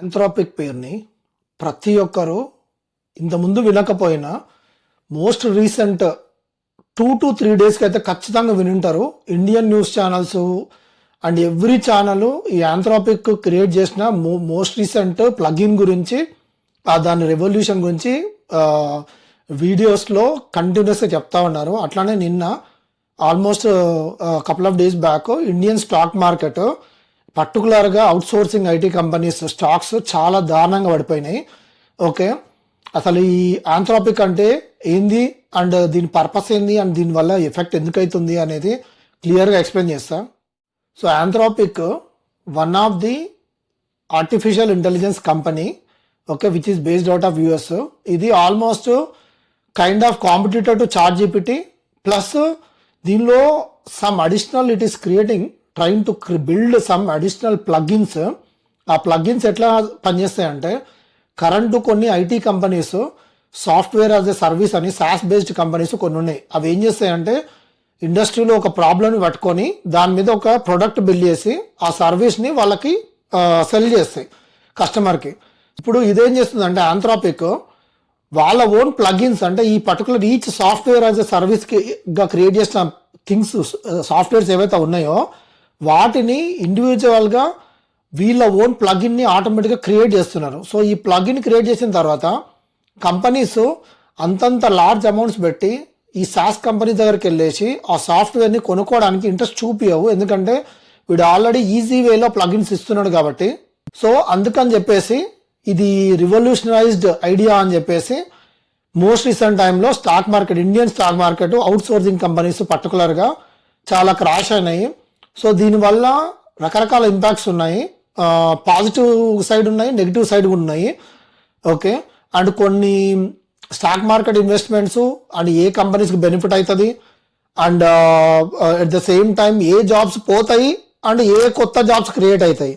Anthropic పేరుని ప్రతి ఒక్కరు ఇంతకుముందు వినకపోయినా మోస్ట్ రీసెంట్ 2 to 3 డేస్కి అయితే ఖచ్చితంగా వినుంటారు. Indian news channels and every channel ఈ ఆంథ్రోపిక్ క్రియేట్ చేసిన మోస్ట్ రీసెంట్ ప్లగిన్ గురించి దాని రెవల్యూషన్ గురించి వీడియోస్లో కంటిన్యూస్గా చెప్తా ఉన్నారు. అట్లానే నిన్న almost couple of days back Indian stock market పర్టికులర్గా outsourcing IT companies stocks చాలా దారుణంగా పడిపోయినాయి. ఓకే, అసలు ఈ ఆంథ్రోపిక్ అంటే ఏంది అండ్ దీని పర్పస్ ఏంది అండ్ దీనివల్ల ఎఫెక్ట్ ఎందుకు అవుతుంది అనేది క్లియర్గా ఎక్స్ప్లెయిన్ చేస్తా. So Anthropic one of the artificial intelligence company, okay, which is based out of US. ఇది almost kind of competitor to ChatGPT plus దీనిలో some additional it is creating trying to build some additional plugins. ఆ plugins ఎట్లా పనిచేస్తాయంటే current కొన్ని IT companies software as a service అని SaaS based companies కొన్ని ఉన్నాయి. అవి ఏం చేస్తాయంటే ఇండస్ట్రీలో ఒక ప్రాబ్లమ్ని పట్టుకొని దాని మీద ఒక ప్రొడక్ట్ బిల్డ్ చేసి ఆ సర్వీస్ని వాళ్ళకి సెల్ చేస్తాయి కస్టమర్కి. ఇప్పుడు ఇదేం చేస్తుందంటే ఆంథ్రోపిక్ వాళ్ళ ఓన్ ప్లగిన్స్ అంటే ఈ particular each software as a సర్వీస్గా క్రియేట్ చేసిన థింగ్స్ సాఫ్ట్వేర్స్ ఏవైతే ఉన్నాయో వాటిని ఇండివిజువల్గా వీళ్ళ ఓన్ ప్లగిన్ని ఆటోమేటిక్గా క్రియేట్ చేస్తున్నారు. సో ఈ ప్లగిన్ క్రియేట్ చేసిన తర్వాత కంపెనీస్ అంతంత లార్జ్ అమౌంట్స్ పెట్టి ఈ సాస్ కంపెనీ దగ్గరికి వెళ్ళేసి ఆ సాఫ్ట్వేర్ని కొనుక్కోవడానికి ఇంట్రెస్ట్ చూపించవు, ఎందుకంటే వీడు ఆల్రెడీ ఈజీ వేలో ప్లగిన్స్ ఇస్తున్నాడు కాబట్టి. సో అందుకని చెప్పేసి ఇది రివల్యూషనైజ్డ్ ఐడియా అని చెప్పేసి మోస్ట్ రీసెంట్ టైంలో stock market, Indian stock market outsourcing companies పర్టికులర్గా చాలా క్రాష్ అయినాయి. సో దీనివల్ల రకరకాల ఇంపాక్ట్స్ ఉన్నాయి, పాజిటివ్ సైడ్ ఉన్నాయి, నెగిటివ్ సైడ్ ఉన్నాయి. ఓకే, అండ్ కొన్ని స్టాక్ మార్కెట్ ఇన్వెస్ట్మెంట్స్ అండ్ ఏ కంపెనీస్కి బెనిఫిట్ అవుతుంది and at the same time ఏ జాబ్స్ పోతాయి అండ్ ఏ కొత్త జాబ్స్ క్రియేట్ అవుతాయి.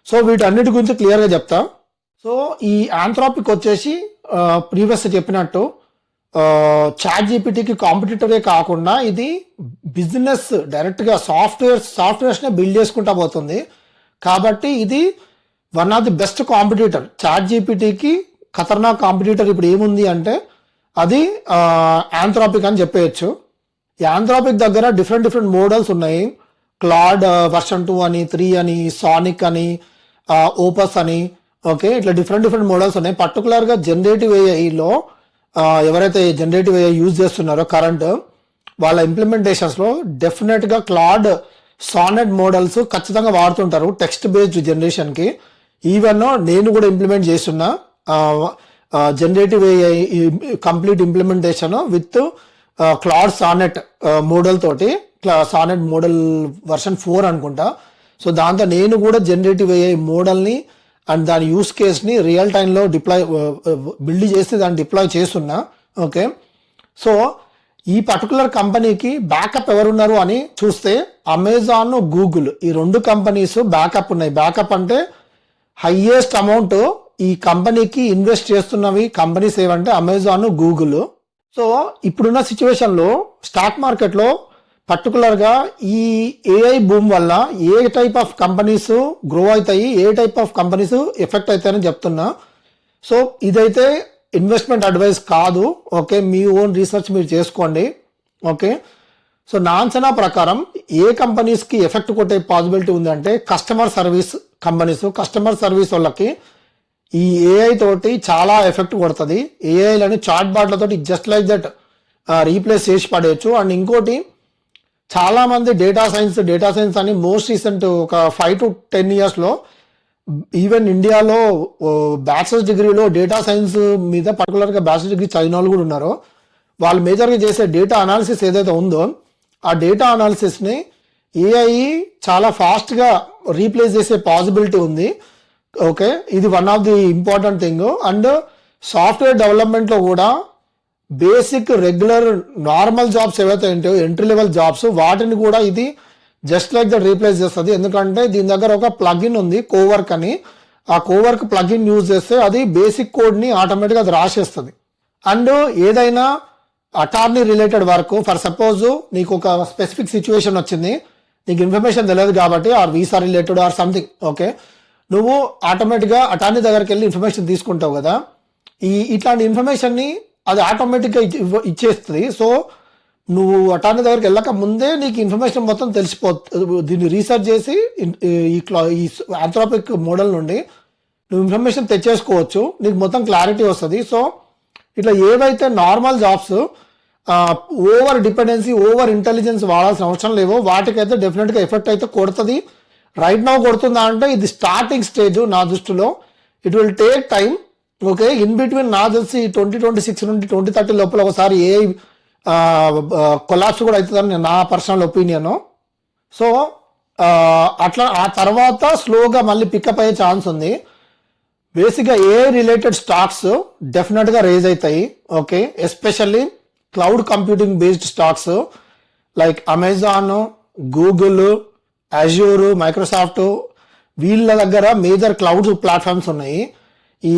సో వీటన్నిటి గురించి క్లియర్గా చెప్తా. సో ఈ ఆంథ్రోపిక్ వచ్చేసి ప్రీవియస్ చెప్పినట్టు చాట్ జీపీటీకి కాంపిటీటరే కాకుండా ఇది బిజినెస్ డైరెక్ట్గా సాఫ్ట్వేర్స్నే బిల్డ్ చేసుకుంటా పోతుంది. కాబట్టి ఇది one of the best competitor. చాట్ జీపీటీకి ఖతర్నాక్ కాంపిటీటర్ ఇప్పుడు ఏముంది అంటే అది ఆంథ్రోపిక్ అని చెప్పేయచ్చు. ఈ ఆంథ్రోపిక్ దగ్గర డిఫరెంట్ మోడల్స్ ఉన్నాయి. క్లాడ్ వర్షన్ 2 అని, 3 అని, సానిక్ అని, ఓపస్ అని, ఓకే, ఇట్లా డిఫరెంట్ మోడల్స్ ఉన్నాయి. పర్టికులర్గా జనరేటివ్ ఏఐలో ఎవరైతే జనరేటివ్ ఏఐ యూజ్ చేస్తున్నారో కరెంట్ వాళ్ళ ఇంప్లిమెంటేషన్స్లో డెఫినెట్గా క్లాడ్, సానెట్ మోడల్స్ ఖచ్చితంగా వాడుతుంటారు టెక్స్ట్ బేస్డ్ జనరేషన్కి. ఈవెన్ నేను కూడా ఇంప్లిమెంట్ చేస్తున్నా generative AI complete implementation with Claude Sonnet model తోటి, సానెట్ మోడల్ వర్షన్ 4 అనుకుంటా. సో దాంతో నేను కూడా జనరేటివ్ ఏఐ మోడల్ని అండ్ దాని యూస్ కేస్ని రియల్ టైంలో బిల్డ్ చేసి దాన్ని డిప్లాయ్ చేస్తున్నా. ఓకే, సో ఈ పర్టికులర్ కంపెనీకి బ్యాకప్ ఎవరున్నారు అని చూస్తే అమెజాన్, గూగుల్ ఈ 2 కంపెనీస్ బ్యాకప్ ఉన్నాయి. బ్యాకప్ అంటే హైయెస్ట్ అమౌంట్ ఈ కంపెనీకి ఇన్వెస్ట్ చేస్తున్నవి కంపెనీస్ ఏవంటే అమెజాన్, గూగుల్. సో ఇప్పుడున్న సిచ్యువేషన్లో స్టాక్ మార్కెట్లో పర్టికులర్గా ఈ ఏఐ బూమ్ వల్ల ఏ టైప్ ఆఫ్ కంపెనీస్ గ్రో అవుతాయి, ఏ టైప్ ఆఫ్ కంపెనీస్ ఎఫెక్ట్ అవుతాయని చెప్తున్నా. సో ఇదైతే ఇన్వెస్ట్మెంట్ అడ్వైస్ కాదు. ఓకే, మీ ఓన్ రీసెర్చ్ మీరు చేసుకోండి. ఓకే, సో నా అంచనా ప్రకారం ఏ కంపెనీస్కి ఎఫెక్ట్ కొట్టే పాసిబిలిటీ ఉందంటే customer service companies. Customer service వాళ్ళకి ఈ ఏఐ తోటి చాలా ఎఫెక్ట్ కొడుతుంది. ఏఐలని చాట్ బాట్లతోటి జస్ట్ లైక్ దట్ రీప్లేస్ చేసి పడేయచ్చు. అండ్ ఇంకోటి చాలా మంది డేటా సైన్స్ అని మోస్ట్ రీసెంట్ ఒక 5 to 10 ఇయర్స్లో ఈవెన్ ఇండియాలో బ్యాచిలర్స్ డిగ్రీలో డేటా సైన్స్ మీద పర్టికులర్గా బ్యాచిలర్ డిగ్రీ చదివిన వాళ్ళు కూడా ఉన్నారు. వాళ్ళు మేజర్గా చేసే డేటా అనాలిసిస్ ఏదైతే ఉందో ఆ డేటా అనాలిసిస్ని ఏఐ చాలా ఫాస్ట్గా రీప్లేస్ చేసే పాసిబిలిటీ ఉంది. ఓకే, ఇది one of the important thing. And software డెవలప్మెంట్లో కూడా బేసిక్ రెగ్యులర్ నార్మల్ జాబ్స్ ఏవైతే ఉంటాయో ఎంట్రీ లెవెల్ జాబ్స్ వాటిని కూడా ఇది జస్ట్ లైక్ దట్ రీప్లేస్ చేస్తుంది. ఎందుకంటే దీని దగ్గర ఒక ప్లగిన్ ఉంది కోవర్క్ అని. ఆ కోవర్క్ ప్లగిన్ యూజ్ చేస్తే అది బేసిక్ కోడ్ని ఆటోమేటిక్గా అది రాసేస్తుంది. అండ్ ఏదైనా attorney related work, for suppose నీకు ఒక స్పెసిఫిక్ సిచ్యువేషన్ వచ్చింది, నీకు ఇన్ఫర్మేషన్ తెలియదు కాబట్టి or visa related or something, okay, నువ్వు ఆటోమేటిక్గా అటార్నీ దగ్గరికి వెళ్ళి ఇన్ఫర్మేషన్ తీసుకుంటావు కదా, ఇట్లాంటి ఇన్ఫర్మేషన్ని అది ఆటోమేటిక్గా ఇచ్చేస్తుంది. సో నువ్వు అటార్నీ దగ్గరికి వెళ్ళక ముందే నీకు ఇన్ఫర్మేషన్ మొత్తం తెలిసిపోతుంది. దీన్ని రీసెర్చ్ చేసి ఈ ఆంథ్రోపిక్ మోడల్ నుండి నువ్వు ఇన్ఫర్మేషన్ తెచ్చేసుకోవచ్చు, నీకు మొత్తం క్లారిటీ వస్తుంది. సో ఇట్లా ఏవైతే normal jobs over dependency, over intelligence వాడాల్సిన అవసరం లేవో వాటికైతే డెఫినెట్గా ఎఫెక్ట్ అయితే కొడుతుంది. రైట్ నౌ కొడుతుందా అంటే ఇది స్టార్టింగ్ స్టేజ్ నా దృష్టిలో. It will take time. Okay, in between నా తెలిసి 2026 నుండి 2030 లోపల ఒకసారి ఏ కొలాప్స్ కూడా అవుతుందని నా పర్సనల్ ఒపీనియన్. సో అట్లా ఆ తర్వాత స్లోగా మళ్ళీ పికప్ అయ్యే ఛాన్స్ ఉంది. బేసిక్గా ఏ రిలేటెడ్ స్టాక్స్ డెఫినెట్గా రేజ్ అవుతాయి. Okay, especially cloud computing based stocks like Amazon, Google, Azure, Microsoft, వీళ్ళ దగ్గర మేజర్ క్లౌడ్ ప్లాట్ఫామ్స్ ఉన్నాయి. ఈ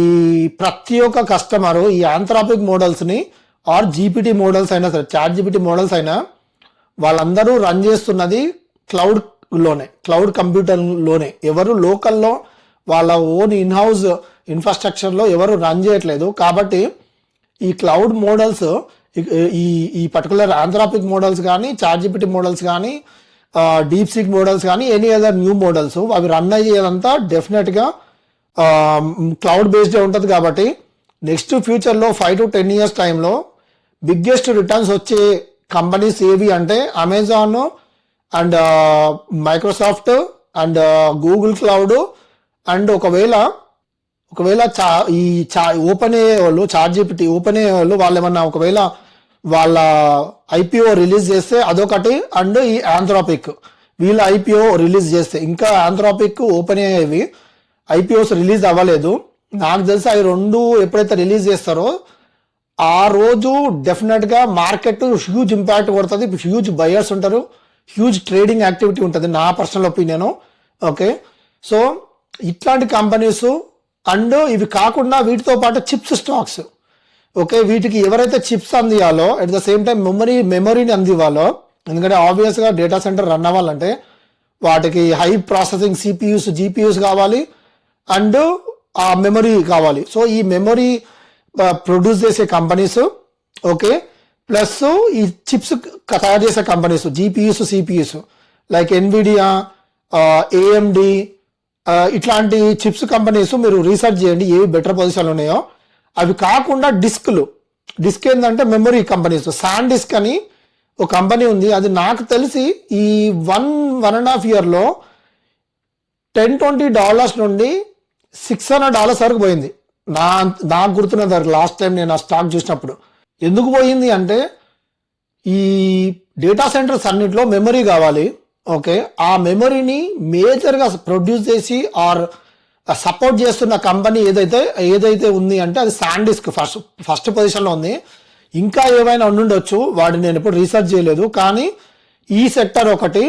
ప్రతి ఒక్క కస్టమరు ఈ ఆంథ్రోపిక్ మోడల్స్ని ఆర్ జీపీటీ మోడల్స్ అయినా సరే, చాట్ జీపీటీ మోడల్స్ అయినా వాళ్ళందరూ రన్ చేస్తున్నది క్లౌడ్ కంప్యూటర్లోనే. ఎవరు లోకల్లో వాళ్ళ ఓన్ ఇన్హౌస్ ఇన్ఫ్రాస్ట్రక్చర్లో ఎవరు రన్ చేయట్లేదు. కాబట్టి ఈ క్లౌడ్ మోడల్స్, ఈ పర్టికులర్ ఆంథ్రోపిక్ మోడల్స్ కానీ, చాట్ జీపీటీ మోడల్స్ కానీ, డీప్ సీక్ మోడల్స్ కానీ, ఎనీ అదర్ న్యూ మోడల్స్ అవి రన్ అయ్యేదంతా డెఫినెట్గా క్లౌడ్ బేస్డే ఉంటుంది. కాబట్టి నెక్స్ట్ ఫ్యూచర్లో 5 to 10 years టైంలో బిగ్గెస్ట్ రిటర్న్స్ వచ్చే కంపెనీస్ ఏవి అంటే Amazon and Microsoft and Google cloud and ఒకవేళ ఓపెన్ ఏ వాళ్ళు, చాట్ జీపీటీ ఓపెన్ ఏ వాళ్ళు వాళ్ళు ఏమన్నా ఒకవేళ వాళ్ళ ఐపీఓ రిలీజ్ చేస్తే అదొకటి. అండ్ ఈ ఆంథ్రోపిక్ వీళ్ళ ఐపీఓ రిలీజ్ చేస్తే, ఇంకా ఆంథ్రోపిక్ ఓపెన్ ఏవి ఐపీఓస్ రిలీజ్ అవ్వలేదు. నాకు తెలిసి అవి రెండు ఎప్పుడైతే రిలీజ్ చేస్తారో ఆ రోజు డెఫినెట్గా మార్కెట్ హ్యూజ్ ఇంపాక్ట్ కొడుతుంది. హ్యూజ్ బయర్స్ ఉంటారు, హ్యూజ్ ట్రేడింగ్ యాక్టివిటీ ఉంటుంది నా పర్సనల్ ఒపీనియన్. ఓకే, సో ఇట్లాంటి కంపెనీస్ అండ్ ఇవి కాకుండా వీటితో పాటు చిప్స్ స్టాక్స్. ఓకే, వీటికి ఎవరైతే చిప్స్ అందియాలో అట్ ద సేమ్ టైం మెమరీని అందివ్వాలో, ఎందుకంటే ఆబ్వియస్గా డేటా సెంటర్ రన్ అవ్వాలంటే వాటికి హై ప్రాసెసింగ్ సిపియూస్, జీపీయూస్ కావాలి అండ్ ఆ మెమరీ కావాలి. సో ఈ మెమరీ ప్రొడ్యూస్ చేసే కంపెనీస్, ఓకే, ప్లస్ ఈ చిప్స్ తయారు చేసే companies GPUs, CPUs like Nvidia, AMD, ఇట్లాంటి చిప్స్ కంపెనీస్ మీరు రీసెర్చ్ చేయండి ఏవి బెటర్ పొజిషన్లు ఉన్నాయో. అవి కాకుండా డిస్క్ ఏంటంటే మెమరీ కంపెనీస్, శాన్ డిస్క్ అని ఒక కంపెనీ ఉంది. అది నాకు తెలిసి ఈ 1.5 yearలో $10-20 నుండి $600 వరకు పోయింది. నాకు గుర్తున్న దగ్గర లాస్ట్ టైం నేను ఆ స్టాక్ చూసినప్పుడు. ఎందుకు పోయింది అంటే ఈ డేటా సెంటర్స్ అన్నింటిలో మెమరీ కావాలి. ఓకే, ఆ మెమరీని మేజర్గా ప్రొడ్యూస్ చేసి ఆర్ సపోర్ట్ చేస్తున్న కంపెనీ ఏదైతే ఉంది అంటే అది శాన్ డిస్క్ ఫస్ట్ పొజిషన్లో ఉంది. ఇంకా ఏవైనా ఉండుండొచ్చు, వాటిని నేను ఎప్పుడు రీసెర్చ్ చేయలేదు. కానీ ఈ సెక్టర్ ఒకటి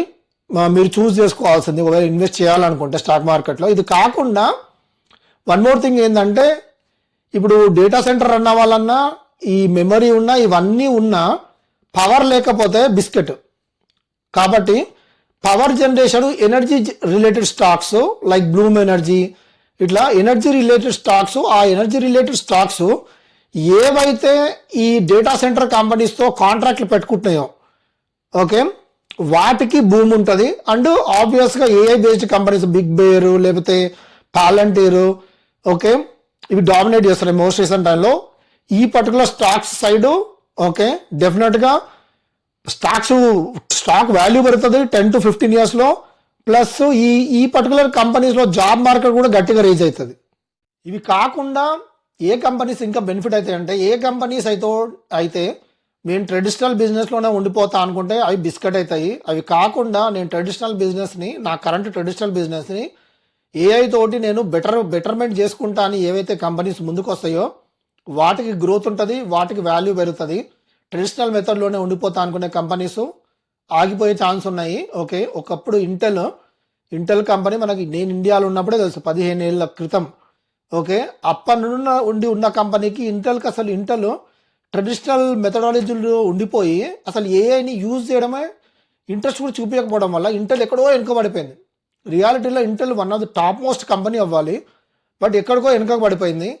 మీరు చూస్ చేసుకోవాల్సింది ఒకవేళ ఇన్వెస్ట్ చేయాలనుకుంటే స్టాక్ మార్కెట్లో. ఇది కాకుండా వన్ మోర్ థింగ్ ఏంటంటే ఇప్పుడు డేటా సెంటర్ రన్ అవ్వాలన్నా ఈ మెమరీ ఉన్నా ఇవన్నీ ఉన్నా పవర్ లేకపోతే బిస్కెట్. కాబట్టి power generation, energy related stocks like Bloom energy, ఇట్లా ఎనర్జీ రిలేటెడ్ స్టాక్స్, ఆ ఎనర్జీ రిలేటెడ్ స్టాక్స్ ఏవైతే ఈ డేటా సెంటర్ కంపెనీస్తో కాంట్రాక్ట్లు పెట్టుకుంటున్నాయో, ఓకే, వాటికి భూమి ఉంటుంది. అండ్ ఆబ్వియస్గా AI based companies big bear లేకపోతే పాలంటీర్, ఓకే, ఇవి డామినేట్ చేస్తున్నాయి మోస్ట్ రీసెంట్ టైంలో. ఈ పర్టికులర్ స్టాక్స్ సైడ్ ఓకే డెఫినెట్గా స్టాక్ వాల్యూ పెరుగుతుంది 10 to 15 yearsలో. ప్లస్ ఈ పర్టికులర్ కంపెనీస్లో జాబ్ మార్కెట్ కూడా గట్టిగా రీచ్ అవుతుంది. ఇవి కాకుండా ఏ కంపెనీస్ ఇంకా బెనిఫిట్ అవుతాయి అంటే, ఏ కంపెనీస్ అయితే నేను ట్రెడిషనల్ బిజినెస్లోనే ఉండిపోతా అనుకుంటే అవి బిస్కెట్ అవుతాయి. అవి కాకుండా నేను నా కరెంట్ ట్రెడిషనల్ బిజినెస్ని ఏఐ తోటి నేను బెటర్మెంట్ చేసుకుంటా అని ఏవైతే కంపెనీస్ ముందుకు వస్తాయో వాటికి గ్రోత్ ఉంటుంది, వాటికి వాల్యూ పెరుగుతుంది. ట్రెడిషనల్ మెథడ్లోనే ఉండిపోతా అనుకునే కంపెనీస్ ఆగిపోయే ఛాన్స్ ఉన్నాయి. ఓకే, ఒకప్పుడు ఇంటెల్ కంపెనీ నేను ఇండియాలో ఉన్నప్పుడే తెలుసు 15 ఏళ్ల క్రితం. ఓకే, అప్పటి నుండి ఉన్న కంపెనీకి ఇంటెల్ ట్రెడిషనల్ మెథడాలజీలో ఉండిపోయి అసలు ఏఐని యూజ్ చేయడమే ఇంట్రెస్ట్ కూడా చూపించకపోవడం వల్ల ఇంటెల్ ఎక్కడో వెనుకబడిపోయింది. రియాలిటీలో Intel one of the top most company అవ్వాలి, బట్ ఎక్కడికో వెనుకకు పడిపోయింది.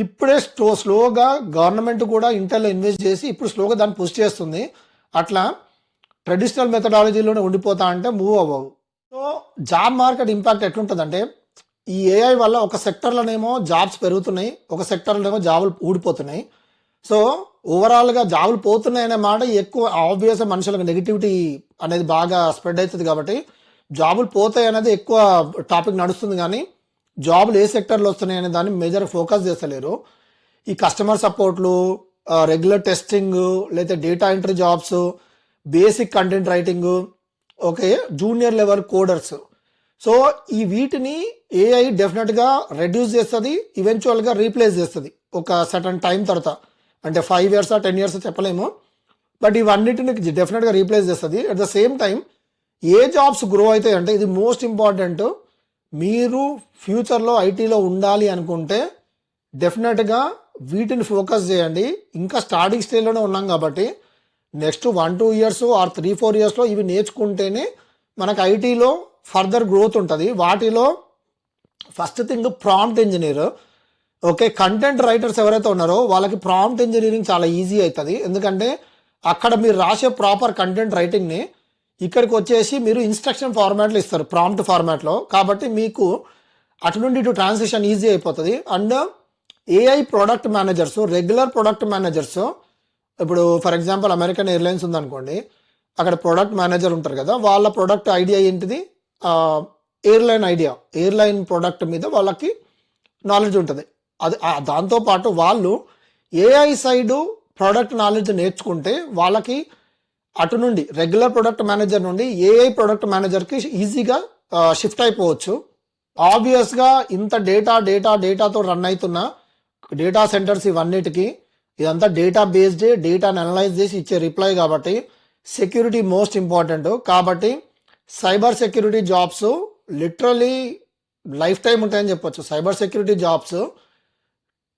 ఇప్పుడే స్లోగా గవర్నమెంట్ కూడా ఇంటెల్లో ఇన్వెస్ట్ చేసి ఇప్పుడు స్లోగా దాన్ని పుష్ చేస్తుంది. అట్లా ట్రెడిషనల్ మెథడాలజీలోనే ఉండిపోతా అంటే మూవ్ అవ్వవు. సో జాబ్ మార్కెట్ ఇంపాక్ట్ ఎట్లుంటుందంటే, ఈ ఏఐ వల్ల ఒక సెక్టర్లోనేమో జాబ్స్ పెరుగుతున్నాయి, ఒక సెక్టర్లోనేమో జాబులు ఊడిపోతున్నాయి. సో ఓవరాల్గా జాబులు పోతున్నాయి అనే మాట ఎక్కువ ఆబ్వియస్గా మనుషులకు నెగిటివిటీ అనేది బాగా స్ప్రెడ్ అవుతుంది. కాబట్టి జాబులు పోతాయి అనేది ఎక్కువ టాపిక్ నడుస్తుంది, కానీ జాబులు ఏ సెక్టర్లో వస్తున్నాయి అనే దాన్ని మేజర్ ఫోకస్ చేస్తలేరు. ఈ కస్టమర్ సపోర్ట్లు, రెగ్యులర్ టెస్టింగ్, లేదా data entry jobs, basic content writing, okay, junior level coders. So ఈ వీటిని ఏఐ డెఫినెట్గా రెడ్యూస్ చేస్తుంది, ఈవెన్చువల్గా రీప్లేస్ చేస్తుంది ఒక సర్టన్ టైం తర్వాత. అంటే 5 years 10 years చెప్పలేము, బట్ ఇవన్నిటిని డెఫినెట్గా రీప్లేస్ చేస్తుంది. అట్ ద సేమ్ టైం ఏ జాబ్స్ గ్రో అవుతాయి అంటే, ఇది మోస్ట్ ఇంపార్టెంట్. మీరు ఫ్యూచర్లో ఐటీలో ఉండాలి అనుకుంటే డెఫినెట్గా వీటిని ఫోకస్ చేయండి. ఇంకా స్టార్టింగ్ స్టేజ్లోనే ఉన్నాం కాబట్టి నెక్స్ట్ 1-2 years ఆర్ 3-4 yearsలో ఇవి నేర్చుకుంటేనే మనకు ఐటీలో ఫర్దర్ గ్రోత్ ఉంటుంది. వాటిలో first thing prompt engineer. Okay, content writers ఎవరైతే ఉన్నారో వాళ్ళకి ప్రాంప్ట్ ఇంజనీరింగ్ చాలా ఈజీ అవుతుంది. ఎందుకంటే అక్కడ మీరు రాసే ప్రాపర్ కంటెంట్ రైటింగ్ని ఇక్కడికి వచ్చేసి మీరు ఇన్స్ట్రక్షన్ ఫార్మాట్లో ఇస్తారు, ప్రాంప్ట్ ఫార్మాట్లో. కాబట్టి మీకు అటు నుండి ఇటు ట్రాన్సిషన్ ఈజీ అయిపోతుంది. And AI product managers, regular product managers, ఇప్పుడు ఫర్ ఎగ్జాంపుల్ అమెరికన్ ఎయిర్లైన్స్ ఉందనుకోండి, అక్కడ ప్రొడక్ట్ మేనేజర్ ఉంటారు కదా, వాళ్ళ ప్రొడక్ట్ ఐడియా ఏంటిది, ఎయిర్లైన్ ఐడియా, ఎయిర్లైన్ ప్రొడక్ట్ మీద వాళ్ళకి నాలెడ్జ్ ఉంటుంది. అది దాంతోపాటు వాళ్ళు ఏఐ సైడు ప్రోడక్ట్ నాలెడ్జ్ నేర్చుకుంటే వాళ్ళకి అటు నుండి రెగ్యులర్ ప్రొడక్ట్ మేనేజర్ నుండి ఏఐ ప్రొడక్ట్ మేనేజర్కి ఈజీగా షిఫ్ట్ అయిపోవచ్చు. ఆబ్వియస్గా ఇంత డేటాతో రన్ అవుతున్న డేటా సెంటర్స్ ఇవన్నిటికీ ఇదంతా డేటా బేస్డ్, డేటాను అనలైజ్ చేసి ఇచ్చే రిప్లై. కాబట్టి సెక్యూరిటీ మోస్ట్ ఇంపార్టెంట్. కాబట్టి cyber security jobs literally life time ఉంటాయని చెప్పొచ్చు. Cyber security jobs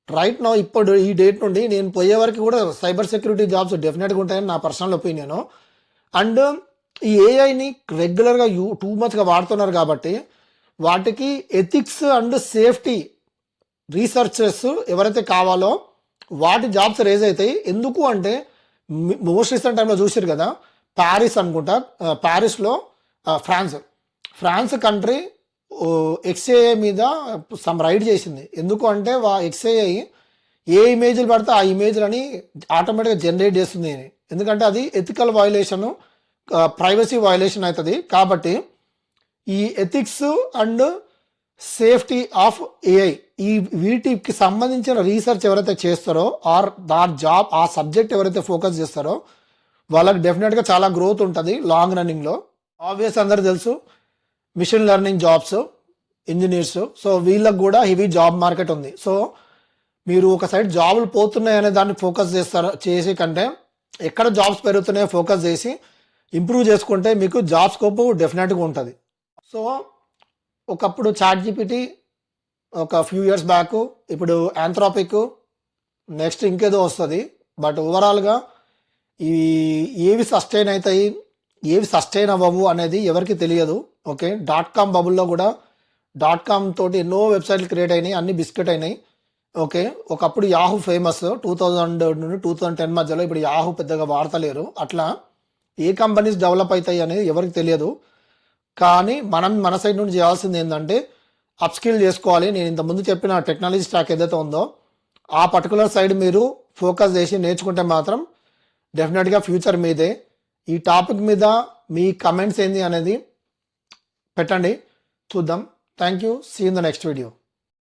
right now ఇప్పుడు ఈ డేట్ నుండి నేను పోయే వరకు కూడా సైబర్ సెక్యూరిటీ జాబ్స్ డెఫినెట్గా ఉంటాయని నా పర్సనల్ ఒపీనియన్. అండ్ ఈ ఏఐని రెగ్యులర్గా టూ మచ్గా వాడుతున్నారు కాబట్టి వాటికి ఎథిక్స్ అండ్ సేఫ్టీ రీసెర్చర్స్ ఎవరైతే కావాలో వాటి జాబ్స్ రేజ్ అవుతాయి. ఎందుకు అంటే మోస్ట్ రీసెంట్ టైంలో చూసారు కదా, ప్యారిస్ అనుకుంటా, ప్యారిస్లో ఫ్రాన్స్ కంట్రీ ఎక్స్ఏఐ మీద సమ్ రైడ్ చేసింది. ఎందుకు అంటే ఎక్స్ఏఐ ఏ ఇమేజ్లు పడితే ఆ ఇమేజ్లని ఆటోమేటిక్గా జనరేట్ చేస్తుంది. ఎందుకంటే అది ఎథికల్ వయలేషను, ప్రైవసీ వయలేషన్ అవుతుంది. కాబట్టి ఈ ethics and safety of AI ఈ వీటికి సంబంధించిన రీసెర్చ్ ఎవరైతే చేస్తారో ఆర్ జాబ్ ఆ సబ్జెక్ట్ ఎవరైతే ఫోకస్ చేస్తారో వాళ్ళకి డెఫినెట్గా చాలా గ్రోత్ ఉంటుంది లాంగ్ రన్నింగ్లో. ఆబ్వియస్ అందరూ తెలుసు machine learning jobs, engineers. So వీళ్ళకి కూడా హెవీ జాబ్ మార్కెట్ ఉంది. సో మీరు ఒక సైడ్ జాబులు పోతున్నాయనే దాన్ని ఫోకస్ చేసే కంటే ఎక్కడ జాబ్స్ పెరుగుతున్నాయో ఫోకస్ చేసి ఇంప్రూవ్ చేసుకుంటే మీకు జాబ్ స్కోప్ డెఫినెట్గా ఉంటుంది. సో ఒకప్పుడు చాట్‌జిపిటి ఒక ఫ్యూ ఇయర్స్ బ్యాక్, ఇప్పుడు ఆంథ్రోపిక్, నెక్స్ట్ ఇంకేదో వస్తుంది. బట్ ఓవరాల్గా ఈ ఏవి సస్టైన్ అవుతాయి, ఏవి సస్టైన్ అవ్వవు అనేది ఎవరికి తెలియదు. ఓకే, .com బబుల్లో కూడా .com తోటి ఎన్నో వెబ్సైట్లు క్రియేట్ అయినాయి, అన్ని బిస్కెట్ అయినాయి. ఓకే, ఒకప్పుడు యాహూ ఫేమస్ 2000 నుండి 2010 మధ్యలో. ఇప్పుడు యాహూ పెద్దగా వాడతలేరు. అట్లా ఏ కంపెనీస్ డెవలప్ అవుతాయి అనేది ఎవరికి తెలియదు. కానీ మనం మన సైడ్ నుండి చేయాల్సింది ఏంటంటే అప్స్కిల్ చేసుకోవాలి. నేను ఇంతకుముందు చెప్పిన టెక్నాలజీ స్టాక్ ఏదైతే ఉందో ఆ పర్టికులర్ సైడ్ మీరు ఫోకస్ చేసి నేర్చుకుంటే మాత్రం డెఫినెట్గా ఫ్యూచర్ మీదే. ఈ టాపిక్ మీద మీ కమెంట్స్ ఏంది అనేది పెట్టండి, చూద్దాం. Thank you. See in the next video.